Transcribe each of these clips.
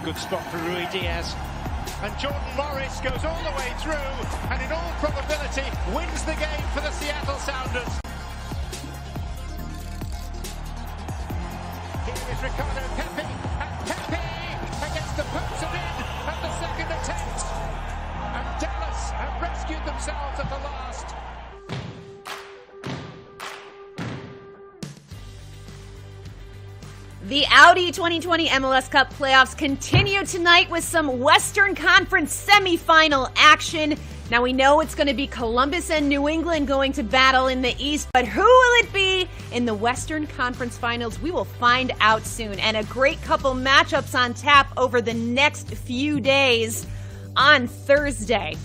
Good spot for Rui Diaz. And Jordan Morris goes all the way through and in all probability wins the game for the Seattle Sounders. Here is Ricardo Pepi, and Pepi against the post and in at the second attempt. And Dallas have rescued themselves at the last. The Audi 2020 MLS Cup playoffs continue tonight with some Western Conference semifinal action. Now we know it's going to be Columbus and New England going to battle in the East, but who will it be in the Western Conference Finals? We will find out soon. And a great couple matchups on tap over the next few days on Thursday.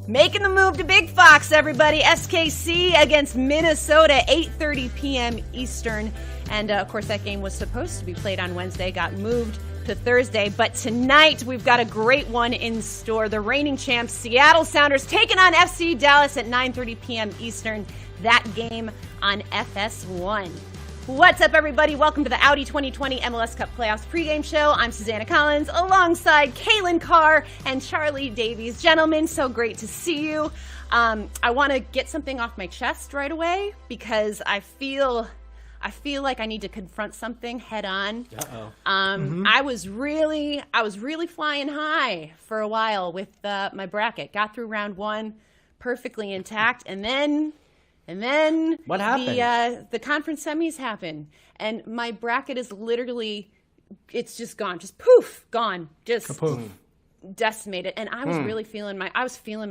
Making the move to Big Fox, everybody. SKC against Minnesota, 8:30 p.m. Eastern. And, of course, that game was supposed to be played on Wednesday, got moved to Thursday. But tonight, we've got a great one in store. The reigning champs, Seattle Sounders, taking on FC Dallas at 9:30 p.m. Eastern. That game on FS1. What's up, everybody? Welcome to the Audi 2020 MLS Cup Playoffs pregame show. I'm Susannah Collins alongside Calen, Carr, and Charlie Davies. Gentlemen, so great to see you. I want to get something off my chest right away because I feel like I need to confront something head on. I was really flying high for a while with my bracket. Got through round one perfectly intact, and then what happened? The conference semis happened, and my bracket is literally, it's just gone, just poof, gone, just Kapoof. Decimated. And I was really feeling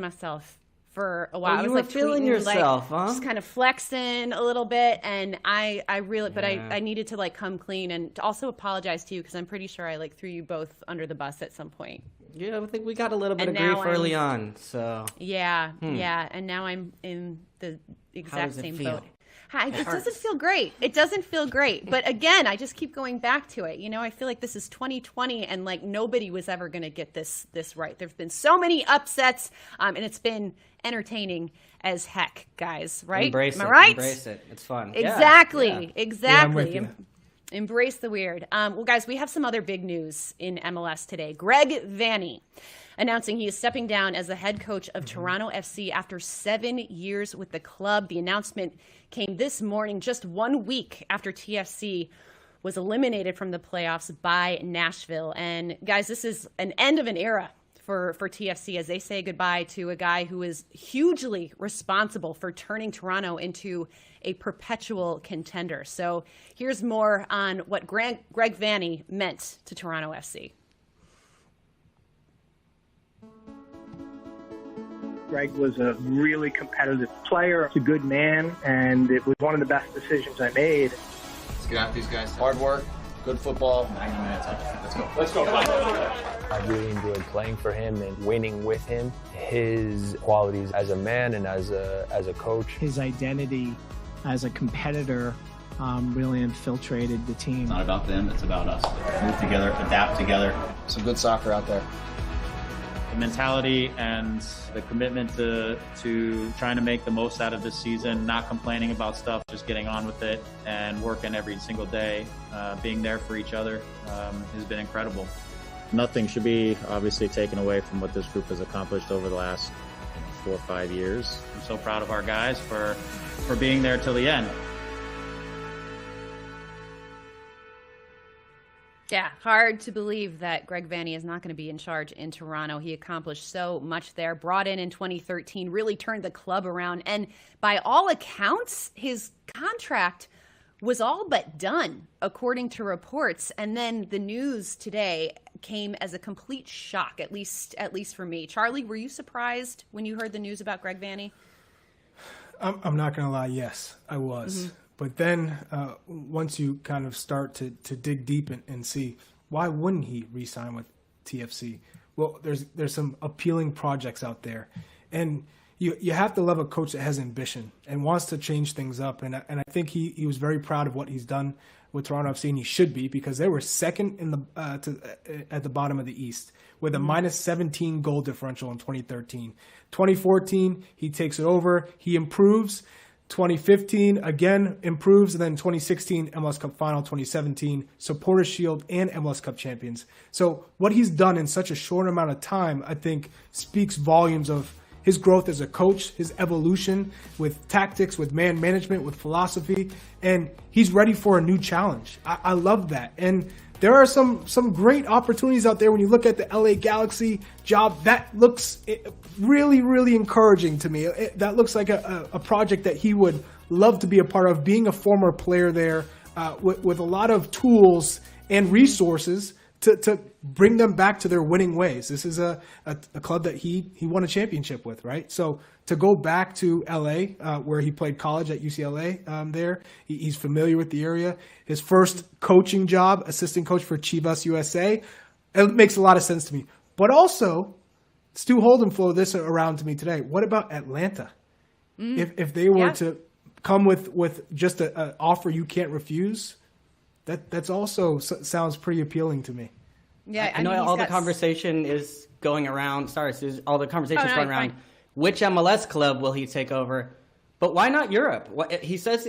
myself for a while. Oh, I was you were like feeling tweeting, yourself, like, huh? just kind of flexing a little bit, and I needed to like come clean and to also apologize to you because I'm pretty sure I like threw you both under the bus at some point. Yeah, I think we got a little bit And of grief now early on. So yeah, and now I'm in the exact same feel? boat. It doesn't feel great. It doesn't feel great. But again, I just keep going back to it. You know, I feel like this is 2020 and like nobody was ever going to get this right. There've been so many upsets and it's been entertaining as heck, guys, right? Embrace Am I it. right? Embrace it. It's fun. Exactly. Yeah. Exactly. Yeah, I'm with Embrace the weird. Well, guys, we have some other big news in MLS today. Greg Vanney announcing he is stepping down as the head coach of Toronto FC after 7 years with the club. The announcement came this morning, just 1 week after TFC was eliminated from the playoffs by Nashville. And guys, this is an end of an era for TFC as they say goodbye to a guy who is hugely responsible for turning Toronto into a perpetual contender. So here's more on what Greg Vanney meant to Toronto FC. Greg was a really competitive player, a good man, and it was one of the best decisions I made. Let's get out these guys. Hard work, good football, 90 minutes. Let's go. I really enjoyed playing for him and winning with him. His qualities as a man and as a coach. His identity as a competitor really infiltrated the team. It's not about them, it's about us. Move together, adapt together. Some good soccer out there. The mentality and the commitment to trying to make the most out of this season, not complaining about stuff, just getting on with it and working every single day, being there for each other has been incredible. Nothing should be obviously taken away from what this group has accomplished over the last 4 or 5 years. I'm so proud of our guys for being there till the end. Yeah, hard to believe that Greg Vanney is not going to be in charge in Toronto. He accomplished so much there, brought in 2013, really turned the club around. And by all accounts, his contract was all but done, according to reports. And then the news today came as a complete shock, at least for me. Charlie, were you surprised when you heard the news about Greg Vanney? I'm not going to lie. Yes, I was. Mm-hmm. But then once you kind of start to dig deep and see, why wouldn't he re-sign with TFC? Well, there's some appealing projects out there. And you have to love a coach that has ambition and wants to change things up. And I think he was very proud of what he's done with Toronto FC, and he should be, because they were second in at the bottom of the East with a minus 17 goal differential in 2013. 2014, he takes it over. He improves. 2015, again, improves, and then 2016, MLS Cup Final, 2017, Supporters Shield, and MLS Cup champions. So what he's done in such a short amount of time, I think, speaks volumes of his growth as a coach, his evolution with tactics, with man management, with philosophy, and he's ready for a new challenge. I love that. And there are some great opportunities out there when you look at the LA Galaxy job. That looks really, really encouraging to me. That looks like a project that he would love to be a part of, being a former player there with a lot of tools and resources to bring them back to their winning ways. This is a club that he won a championship with, right? So to go back to LA, where he played college at UCLA there, he's familiar with the area. His first coaching job, assistant coach for Chivas USA, it makes a lot of sense to me. But also, Stu Holden flowed this around to me today. What about Atlanta? If they were to come with just an offer you can't refuse, that's also sounds pretty appealing to me. Yeah, I know all the conversation is going around. Sorry, Suze, all the conversation is going around. Fine. Which MLS club will he take over? But why not Europe? He said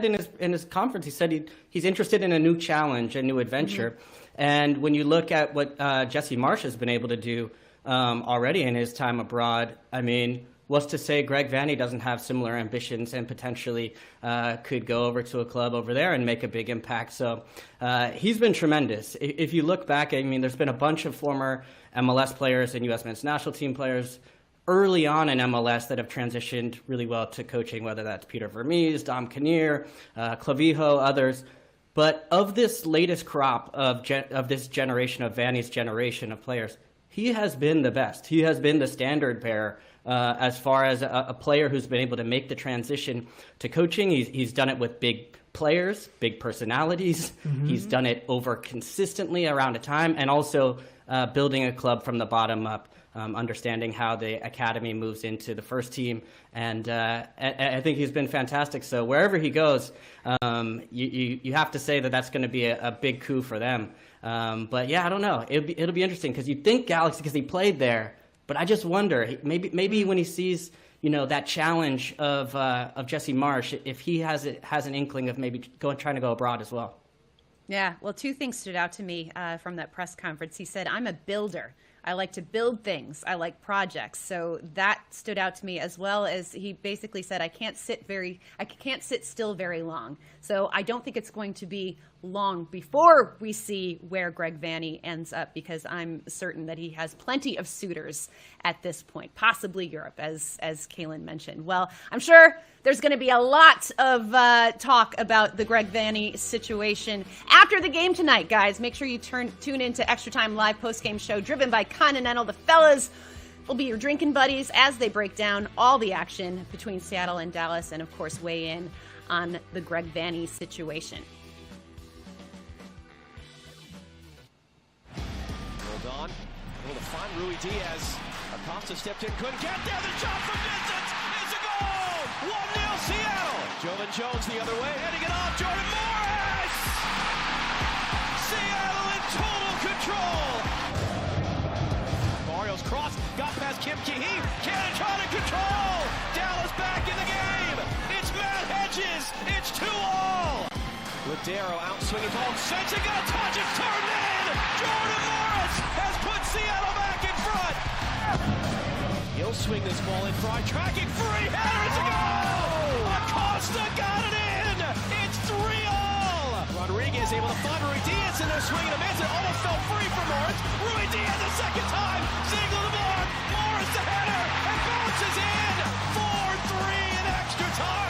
in his conference, he said he's interested in a new challenge, a new adventure. Mm-hmm. And when you look at what Jesse Marsch has been able to do already in his time abroad, I mean, what's to say Greg Vanney doesn't have similar ambitions and potentially could go over to a club over there and make a big impact. So he's been tremendous. If you look back, I mean, there's been a bunch of former MLS players and U.S. men's national team players early on in MLS that have transitioned really well to coaching, whether that's Peter Vermees, Dom Kinnear, Clavijo, others. But of this latest crop of this generation, of Vanney's generation of players, he has been the best. He has been the standard bearer as far as a player who's been able to make the transition to coaching. He's done it with big players, big personalities. Mm-hmm. He's done it over consistently around a time, and also building a club from the bottom up, understanding how the academy moves into the first team. And I think he's been fantastic. So wherever he goes, you have to say that that's going to be a big coup for them. But yeah, I don't know. It'll be interesting because you think Galaxy because he played there. But I just wonder, maybe when he sees, that challenge of Jesse Marsch, if he has an inkling of maybe trying to go abroad as well. Yeah, well, two things stood out to me from that press conference. He said, "I'm a builder. I like to build things. I like projects." So that stood out to me, as well as he basically said, I can't sit still very long. So I don't think it's going to be long before we see where Greg Vanney ends up, because I'm certain that he has plenty of suitors at this point, possibly Europe, as Calen mentioned. Well, I'm sure there's going to be a lot of talk about the Greg Vanney situation after the game tonight, guys. Make sure you tune in to Extra Time Live postgame show driven by Continental. The fellas will be your drinking buddies as they break down all the action between Seattle and Dallas, and of course weigh in on the Greg Vanney situation. Hold on. Able to find Rui Diaz. Acosta stepped in, couldn't get there. The shot from distance is a goal. 1-0 Seattle. Jovan Jones the other way, heading it off. Jordan Morris. Seattle in total control. Mario's cross, got past Kim Ki-hee. Cannon trying to control. Dallas back in the game. It's Matt Hedges. It's 2-all. Ladero out swinging ball. Sensing gonna touch it. Turned in. Jordan Morris has put Seattle back in front. He'll swing this ball in front. Tracking free. Header. It's a goal. Acosta got it in. It's 3-all. Rodriguez able to find Rui Diaz, and they're swinging a miss. It almost fell free for Morris. Rui Diaz a second time. Single the block. Morris the header. And bounces in. 4-3 in extra time.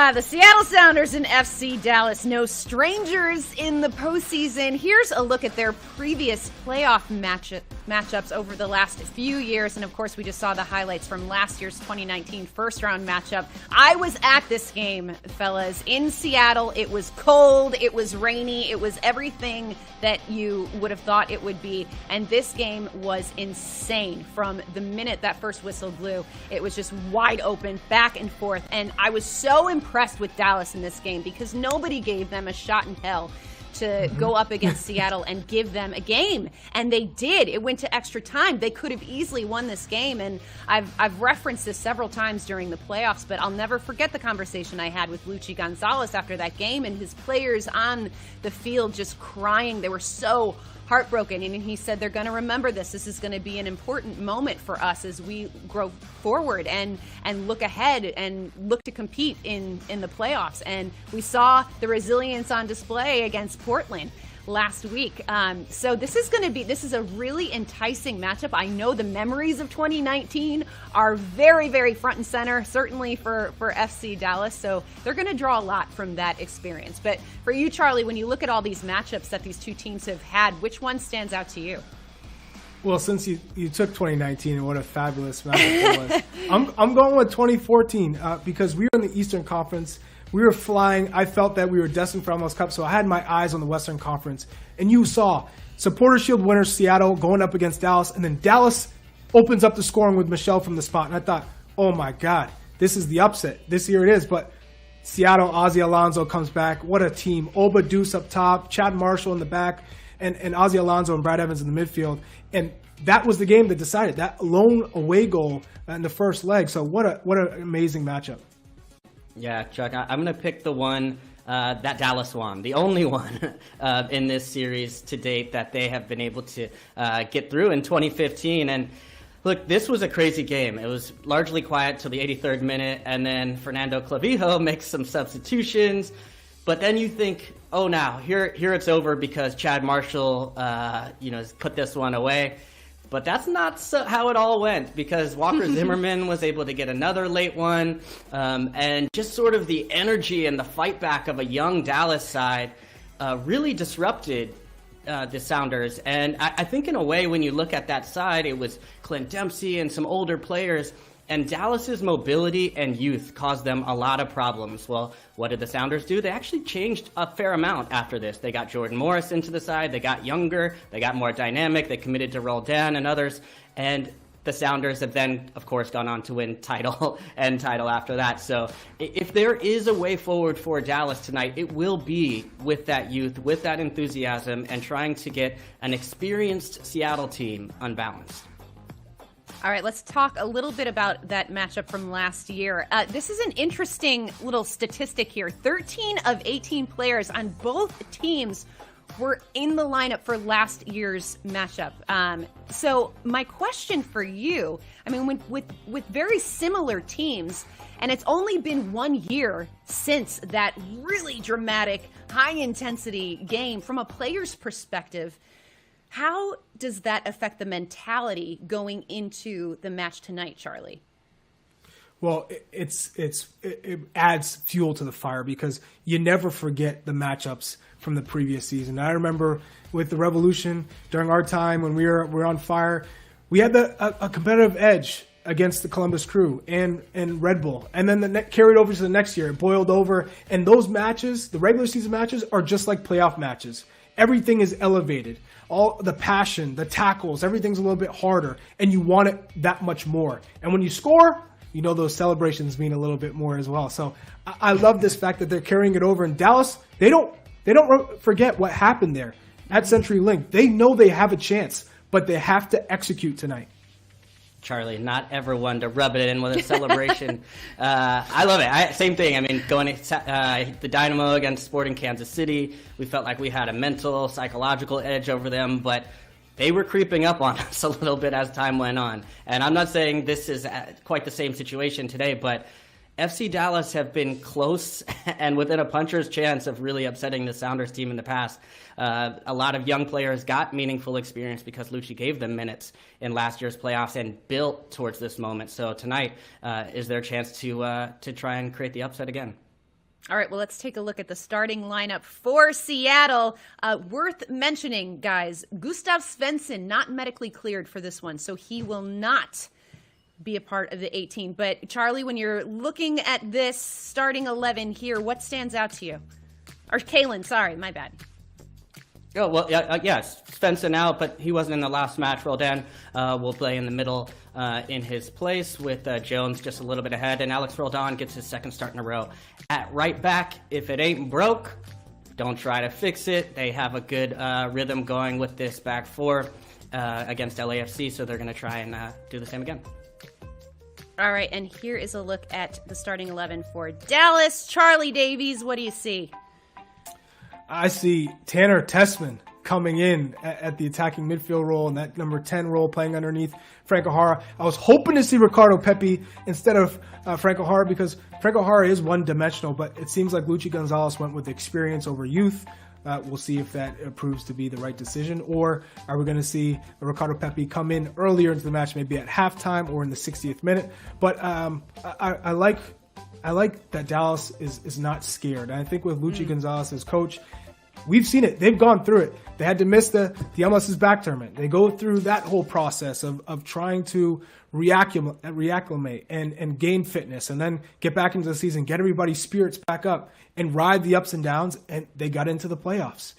The Seattle Sounders and FC Dallas, no strangers in the postseason. Here's a look at their previous playoff matchups over the last few years. And of course, we just saw the highlights from last year's 2019 first round matchup. I was at this game, fellas, in Seattle. It was cold, it was rainy, it was everything that you would have thought it would be. And this game was insane from the minute that first whistle blew. It was just wide open, back and forth. And I was so impressed with Dallas in this game because nobody gave them a shot in hell to go up against Seattle and give them a game. And they did. It went to extra time. They could have easily won this game. And I've referenced this several times during the playoffs, but I'll never forget the conversation I had with Luchi Gonzalez after that game, and his players on the field just crying. They were so heartbroken, and he said they're going to remember this. This is going to be an important moment for us as we grow forward and look ahead and look to compete in the playoffs. And we saw the resilience on display against Portland last week. So this is a really enticing matchup. I know the memories of 2019 are very, very front and center, certainly for FC Dallas. So they're going to draw a lot from that experience. But for you, Charlie, when you look at all these matchups that these two teams have had, which one stands out to you? Well, since you took 2019 and what a fabulous matchup it was, I'm going with 2014 because we were in the Eastern Conference. We were flying. I felt that we were destined for MLS Cup, so I had my eyes on the Western Conference. And you saw Supporter Shield winner Seattle going up against Dallas, and then Dallas opens up the scoring with Michelle from the spot. And I thought, oh my God, this is the upset. This year it is. But Seattle, Ozzie Alonso comes back. What a team. Oba Deuce up top, Chad Marshall in the back, and Ozzie Alonso and Brad Evans in the midfield. And that was the game that decided. That lone away goal in the first leg. So what an amazing matchup. Yeah, Chuck, I'm going to pick the one that Dallas won, the only one in this series to date that they have been able to get through in 2015. And look, this was a crazy game. It was largely quiet till the 83rd minute, and then Fernando Clavijo makes some substitutions. But then you think, oh, now here it's over because Chad Marshall, has put this one away. But that's not how it all went, because Walker Zimmerman was able to get another late one, and just sort of the energy and the fight back of a young Dallas side really disrupted the Sounders. And I think in a way, when you look at that side, it was Clint Dempsey and some older players, and Dallas's mobility and youth caused them a lot of problems. Well, what did the Sounders do? They actually changed a fair amount after this. They got Jordan Morris into the side. They got younger. They got more dynamic. They committed to Roldan and others. And the Sounders have then, of course, gone on to win title and title after that. So if there is a way forward for Dallas tonight, it will be with that youth, with that enthusiasm, and trying to get an experienced Seattle team unbalanced. All right, let's talk a little bit about that matchup from last year. This is an interesting little statistic here. 13 of 18 players on both teams were in the lineup for last year's matchup. So my question for you, I mean, with very similar teams, and it's only been 1 year since that really dramatic, high-intensity game, from a player's perspective, how does that affect the mentality going into the match tonight, Charlie? Well, it adds fuel to the fire because you never forget the matchups from the previous season. I remember with the Revolution during our time when we were on fire, we had a competitive edge against the Columbus Crew and Red Bull, and then carried over to the next year. It boiled over, and those matches, the regular season matches, are just like playoff matches. Everything is elevated. All the passion, the tackles, everything's a little bit harder, and you want it that much more. And when you score, you know those celebrations mean a little bit more as well. So I love this fact that they're carrying it over in Dallas. They don't forget what happened there at CenturyLink. They know they have a chance, but they have to execute tonight. Charlie, not ever one to rub it in with a celebration. I love it. Same thing. I mean, going to the Dynamo against Sporting Kansas City, we felt like we had a mental, psychological edge over them, but they were creeping up on us a little bit as time went on. And I'm not saying this is quite the same situation today, but FC Dallas have been close and within a puncher's chance of really upsetting the Sounders team in the past. A lot of young players got meaningful experience because Luchi gave them minutes in last year's playoffs and built towards this moment. So tonight is their chance to try and create the upset again. All right, well, let's take a look at the starting lineup for Seattle. Worth mentioning, guys, Gustav Svensson not medically cleared for this one, so he will not be a part of the 18. But Charlie, when you're looking at this starting 11 here, what stands out to you? Or Calen, sorry, my bad. Oh, well, yes, Svensson out, but he wasn't in the last match. Roldan will play in the middle in his place with Jones just a little bit ahead, and Alex Roldan gets his second start in a row. At right back, if it ain't broke, don't try to fix it. They have a good rhythm going with this back four against LAFC, so they're going to try and do the same again. All right, and here is a look at the starting 11 for Dallas. Charlie Davies, what do you see? I see Tanner Tessman coming in at the attacking midfield role and that number 10 role playing underneath Franco Jara. I was hoping to see Ricardo Pepi instead of Franco Jara because Franco Jara is one-dimensional, but it seems like Luchi Gonzalez went with experience over youth. We'll see if that proves to be the right decision, or are we going to see Ricardo Pepi come in earlier into the match, maybe at halftime or in the 60th minute? But I like that Dallas is not scared. And I think with Luchi Gonzalez as coach, we've seen it. They've gone through it. They had to miss the MLS's back tournament. They go through that whole process of trying to reacclimate and gain fitness and then get back into the season, get everybody's spirits back up and ride the ups and downs, and they got into the playoffs.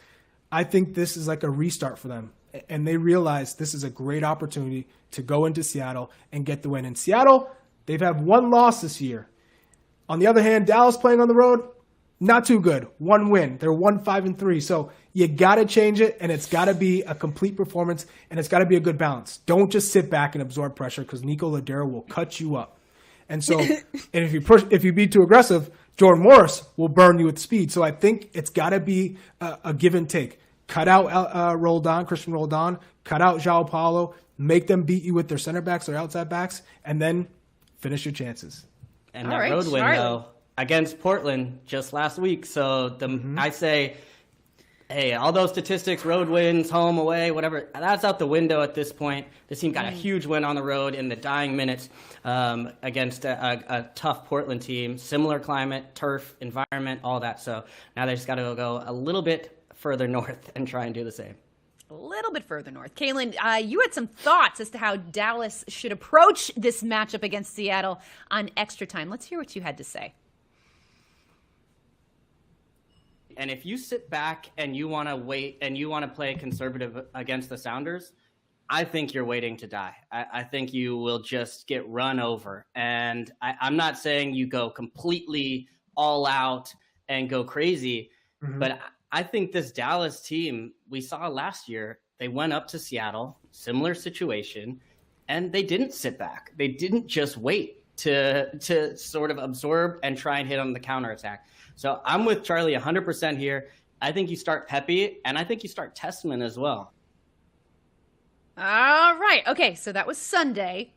I think this is like a restart for them, and they realize this is a great opportunity to go into Seattle and get the win. In Seattle, they've had one loss this year. On the other hand, Dallas playing on the road, not too good. One win. They're 1-5-3. So you got to change it, and it's got to be a complete performance, and it's got to be a good balance. Don't just sit back and absorb pressure because Nico Ladero will cut you up. And so, and if you be too aggressive, Jordan Morris will burn you with speed. So I think it's got to be a give and take. Cut out Christian Roldan, cut out João Paulo, make them beat you with their center backs or outside backs, and then finish your chances. And that road win, though, against Portland just last week. So I say, hey, all those statistics, road wins, home, away, whatever, that's out the window at this point. This team got a huge win on the road in the dying minutes against a tough Portland team. Similar climate, turf, environment, all that. So now they just got to go a little bit further north and try and do the same. A little bit further north. Calen, you had some thoughts as to how Dallas should approach this matchup against Seattle on extra time. Let's hear what you had to say. And if you sit back and you want to wait and you want to play conservative against the Sounders, I think you're waiting to die. I think you will just get run over. And I'm not saying you go completely all out and go crazy, but I think this Dallas team we saw last year, they went up to Seattle, similar situation, and they didn't sit back. They didn't just wait to sort of absorb and try and hit on the counterattack. So I'm with Charlie 100% here. I think you start Pepi, and I think you start Tessman as well. All right. Okay, so that was Sunday,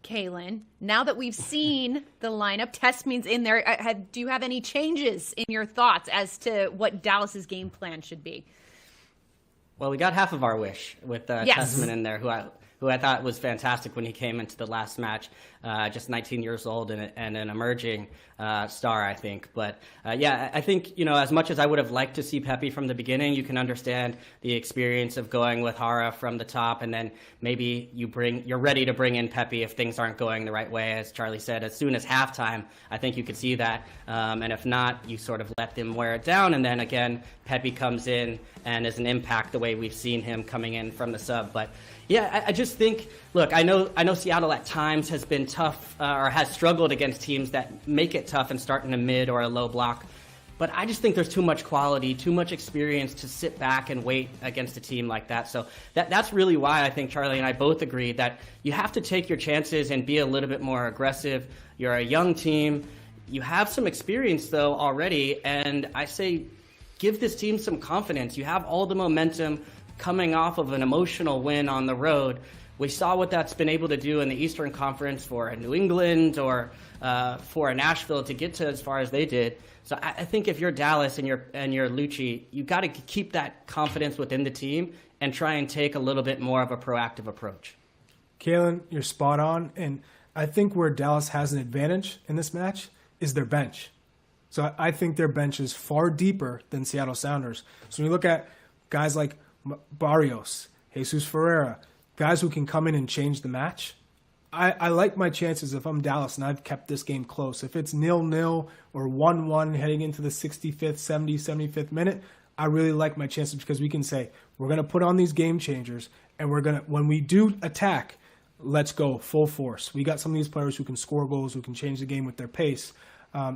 Calen. Now that we've seen the lineup, Tessman's in there, do you have any changes in your thoughts as to what Dallas's game plan should be? Well, we got half of our wish with Tessman in there, who I thought was fantastic when he came into the last match, just 19 years old and an emerging star, I think. But I think, as much as I would have liked to see Pepi from the beginning, you can understand the experience of going with Jara from the top, and then maybe you're ready to bring in Pepi if things aren't going the right way. As Charlie said, as soon as halftime, I think you could see that. And if not, you sort of let them wear it down, and then again, Pepi comes in and is an impact the way we've seen him coming in from the sub. But yeah, I just think, look, I know Seattle at times has been tough or has struggled against teams that make it tough and start in a mid or a low block. But I just think there's too much quality, too much experience to sit back and wait against a team like that. So that's really why I think Charlie and I both agree that you have to take your chances and be a little bit more aggressive. You're a young team. You have some experience, though, already. And I say give this team some confidence. You have all the momentum coming off of an emotional win on the road. We saw what that's been able to do in the Eastern Conference for a New England or for a Nashville to get to as far as they did. So I think if you're Dallas and you're Luchi, you got to keep that confidence within the team and try and take a little bit more of a proactive approach. Calen, you're spot on. And I think where Dallas has an advantage in this match is their bench. So I think their bench is far deeper than Seattle Sounders. So when you look at guys like Barrios, Jesus Ferreira, guys who can come in and change the match, I like my chances if I'm Dallas and I've kept this game close. If it's 0-0 or 1-1 heading into the 65th, 75th minute, I really like my chances because we can say, we're going to put on these game changers and when we do attack, let's go full force. We got some of these players who can score goals, who can change the game with their pace.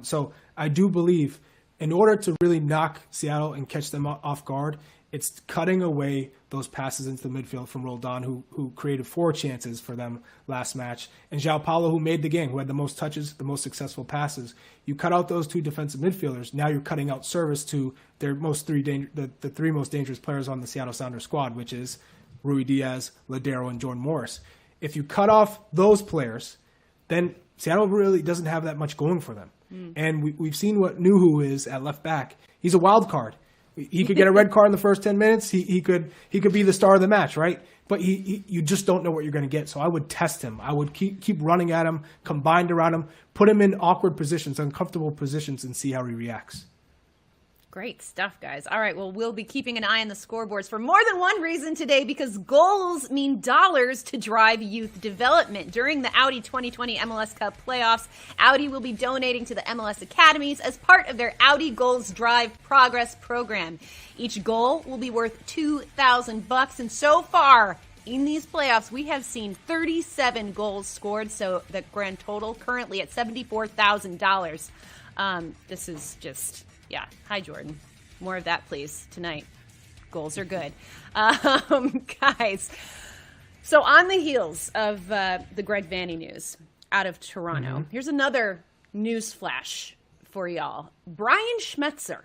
So I do believe in order to really knock Seattle and catch them off guard, it's cutting away those passes into the midfield from Roldan, who created 4 chances for them last match, and João Paulo, who made the game, who had the most touches, the most successful passes. You cut out those 2 defensive midfielders. Now you're cutting out service to their the 3 most dangerous players on the Seattle Sounders squad, which is Rui Diaz, Ladero, and Jordan Morris. If you cut off those players, then Seattle really doesn't have that much going for them. And we've seen what Nuhu is at left back. He's a wild card. He could get a red card in the first 10 minutes. He could be the star of the match, right? But you just don't know what you're going to get. So I would test him. I would keep running at him, combined around him, put him in awkward positions, uncomfortable positions, and see how he reacts. Great stuff, guys. All right, well, we'll be keeping an eye on the scoreboards for more than one reason today, because goals mean dollars to drive youth development. During the Audi 2020 MLS Cup playoffs, Audi will be donating to the MLS academies as part of their Audi Goals Drive Progress program. Each goal will be worth $2,000, and so far in these playoffs, we have seen 37 goals scored, so the grand total currently at $74,000. This is just... Yeah. Hi, Jordan. More of that, please, tonight. Goals are good. Guys, so on the heels of the Greg Vanney news out of Toronto, here's another news flash for y'all. Brian Schmetzer,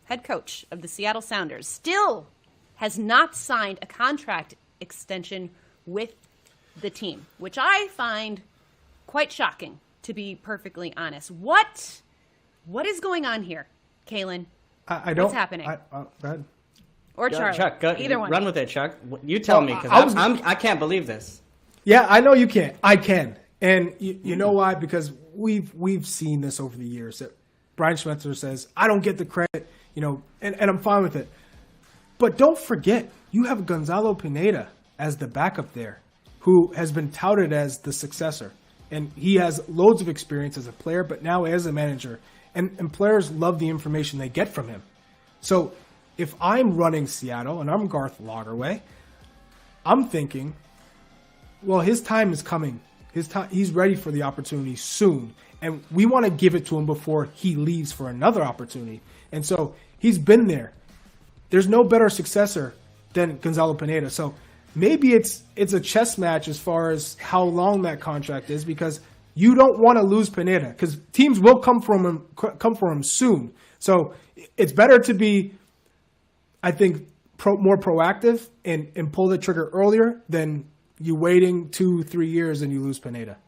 head coach of the Seattle Sounders, still has not signed a contract extension with the team, which I find quite shocking, to be perfectly honest. What is going on here, Calen? I don't. What's happening? Go ahead. Or Charlie. Chuck, go, either one. Run with it, Chuck. You tell me, because I can't believe this. Yeah, I know you can't. I can. And you know why? Because we've seen this over the years. That Brian Schmetzer says, I don't get the credit, and I'm fine with it. But don't forget, you have Gonzalo Pineda as the backup there, who has been touted as the successor. And he has loads of experience as a player, but now as a manager. And players love the information they get from him. So if I'm running Seattle and I'm Garth Lagerwey, I'm thinking, well, his time is coming. He's ready for the opportunity soon. And we want to give it to him before he leaves for another opportunity. And so he's been there. There's no better successor than Gonzalo Pineda. So maybe it's a chess match as far as how long that contract is, because you don't want to lose Pineda, because teams will come for him soon. So it's better to be, I think, more proactive and pull the trigger earlier than you waiting 2-3 years and you lose Pineda.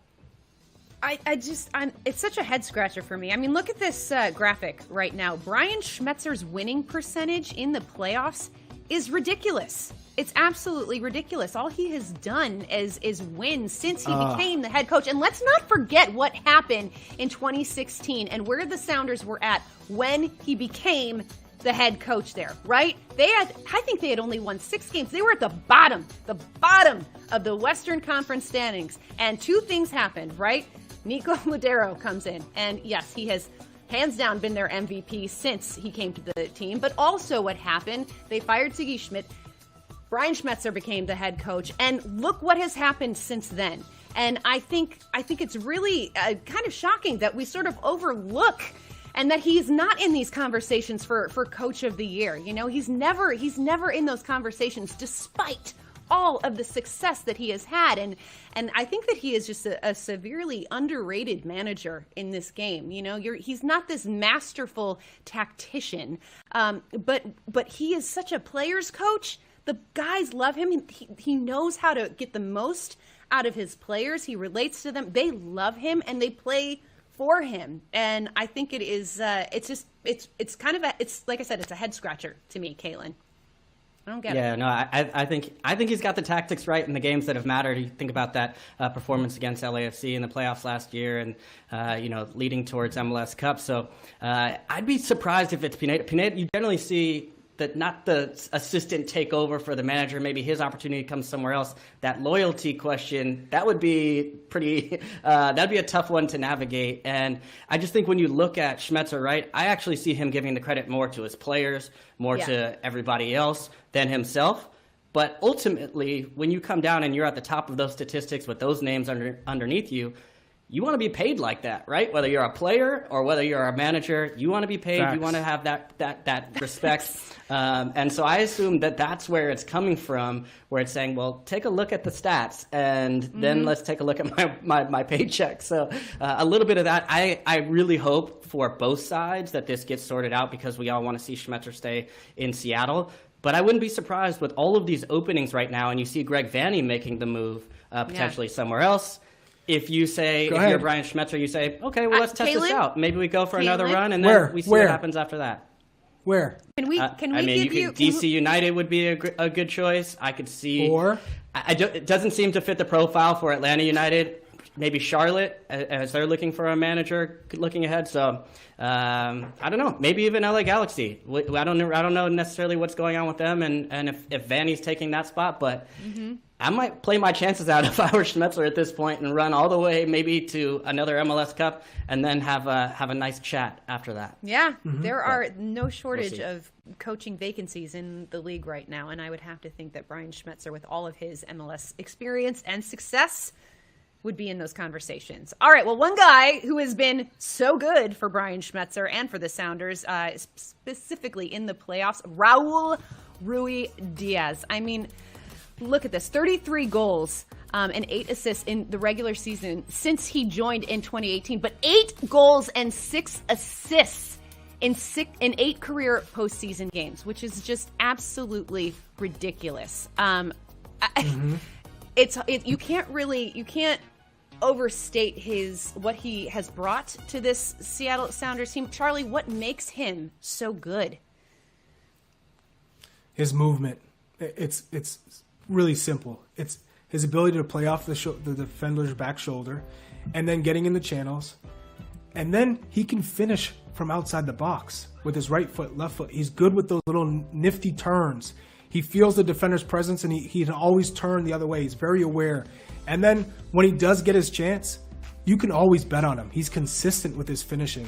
It's such a head scratcher for me. I mean, look at this graphic right now. Brian Schmetzer's winning percentage in the playoffs is ridiculous. It's absolutely ridiculous. All he has done is win since he became the head coach. And let's not forget what happened in 2016 and where the Sounders were at when he became the head coach there, right? I think they had only won 6 games. They were at the bottom of the Western Conference standings. And 2 things happened, right? Nico Ladero comes in. And yes, he has hands down been their MVP since he came to the team. But also what happened, they fired Sigi Schmidt. Brian Schmetzer became the head coach, and look what has happened since then. And I think it's really kind of shocking that we sort of overlook, and that he's not in these conversations for Coach of the Year. He's never in those conversations, despite all of the success that he has had. And I think that he is just a severely underrated manager in this game. He's not this masterful tactician, but he is such a player's coach. The guys love him. He knows how to get the most out of his players. He relates to them. They love him, and they play for him. And I think it is. It's like I said, it's a head scratcher to me, Calen. I don't get it. Yeah, no, I think he's got the tactics right in the games that have mattered. You think about that performance against LAFC in the playoffs last year, and leading towards MLS Cup. So I'd be surprised if it's Pineda. Pineda, you generally see that not the assistant take over for the manager. Maybe his opportunity comes somewhere else. That loyalty question, that would be pretty, that'd be a tough one to navigate. And I just think when you look at Schmetzer, right, I actually see him giving the credit more to his players, more to everybody else than himself. But ultimately, when you come down and you're at the top of those statistics with those names underneath you, you want to be paid like that, right? Whether you're a player or whether you're a manager, you want to be paid. Facts. You want to have that respect. And so I assume that that's where it's coming from, where it's saying, well, take a look at the stats, and then let's take a look at my paycheck. So a little bit of that. I really hope for both sides that this gets sorted out, because we all want to see Schmetzer stay in Seattle. But I wouldn't be surprised with all of these openings right now, and you see Greg Vanney making the move potentially somewhere else. If you say, if you're Brian Schmetzer, you say, okay, well, let's test this out. Maybe we go for another run, and then we see what happens after that. Where? Can we give you... DC United would be a good choice. I could see... Or? It doesn't seem to fit the profile for Atlanta United. Maybe Charlotte, as they're looking for a manager looking ahead. So, I don't know. Maybe even LA Galaxy. I don't know necessarily what's going on with them, and if Vanney's taking that spot, but... I might play my chances out if I were Schmetzer at this point and run all the way maybe to another MLS Cup and then have a nice chat after that. Yeah, there are no shortage of coaching vacancies in the league right now, and I would have to think that Brian Schmetzer, with all of his MLS experience and success, would be in those conversations. All right, well, one guy who has been so good for Brian Schmetzer and for the Sounders, specifically in the playoffs, Raul Ruidiaz. I mean... Look at this, 33 goals and 8 assists in the regular season since he joined in 2018, but 8 goals and 6 assists in 8 career postseason games, which is just absolutely ridiculous. You can't overstate what he has brought to this Seattle Sounders team. Charlie, what makes him so good? His movement. It's really simple. It's his ability to play off the defender's back shoulder and then getting in the channels. And then he can finish from outside the box with his right foot, left foot. He's good with those little nifty turns. He feels the defender's presence, and he can always turn the other way. He's very aware. And then when he does get his chance, you can always bet on him. He's consistent with his finishing.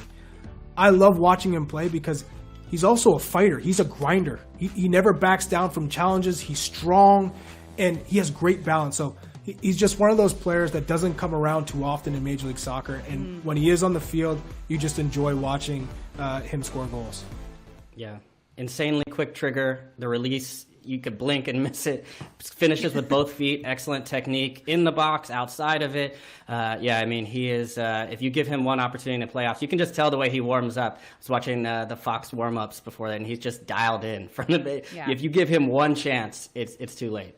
I love watching him play because he's also a fighter. He's a grinder. He never backs down from challenges. He's strong, and he has great balance. So he's just one of those players that doesn't come around too often in Major League Soccer. And when he is on the field, you just enjoy watching him score goals. Yeah. Insanely quick trigger. The release, you could blink and miss it. Finishes with both feet. Excellent technique in the box, outside of it. I mean, he is, if you give him one opportunity in the playoffs, you can just tell the way he warms up. I was watching the Fox warm-ups before that, and he's just dialed in from the base. Yeah. If you give him one chance, it's too late.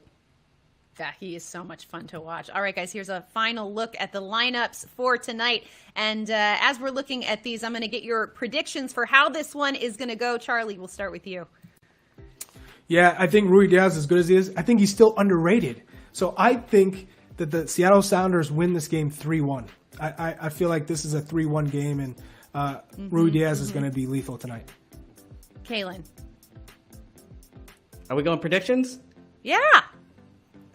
Yeah, he is so much fun to watch. All right, guys, here's a final look at the lineups for tonight. And as we're looking at these, I'm going to get your predictions for how this one is going to go. Charlie, we'll start with you. Yeah, I think Ruidiaz, as good as he is, I think he's still underrated. So I think that the Seattle Sounders win this game 3-1. I feel like this is a 3-1 game, and Ruidiaz is going to be lethal tonight. Calen. Are we going predictions? Yeah.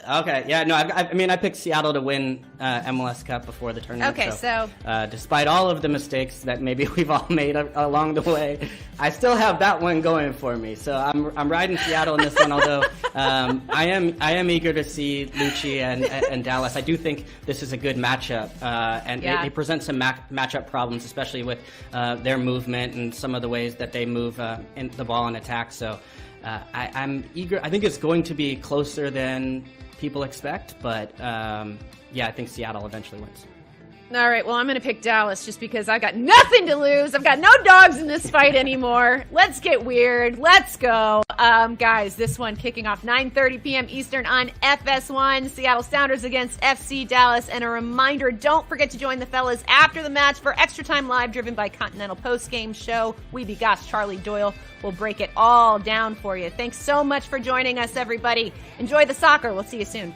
Okay, yeah, no, I picked Seattle to win MLS Cup before the tournament. Okay, so despite all of the mistakes that maybe we've all made along the way, I still have that one going for me. So I'm riding Seattle in this one. Although I am eager to see Lucci and Dallas. I do think this is a good matchup, and it presents some matchup problems, especially with their movement and some of the ways that they move in the ball in attack. So I'm eager. I think it's going to be closer than people expect, but I think Seattle eventually wins. All right, well, I'm going to pick Dallas just because I've got nothing to lose. I've got no dogs in this fight anymore. Let's get weird. Let's go. Guys, this one kicking off 9:30 p.m. Eastern on FS1. Seattle Sounders against FC Dallas. And a reminder, don't forget to join the fellas after the match for Extra Time Live, driven by Continental Post-Game Show. We be gosh, Charlie Doyle will break it all down for you. Thanks so much for joining us, everybody. Enjoy the soccer. We'll see you soon.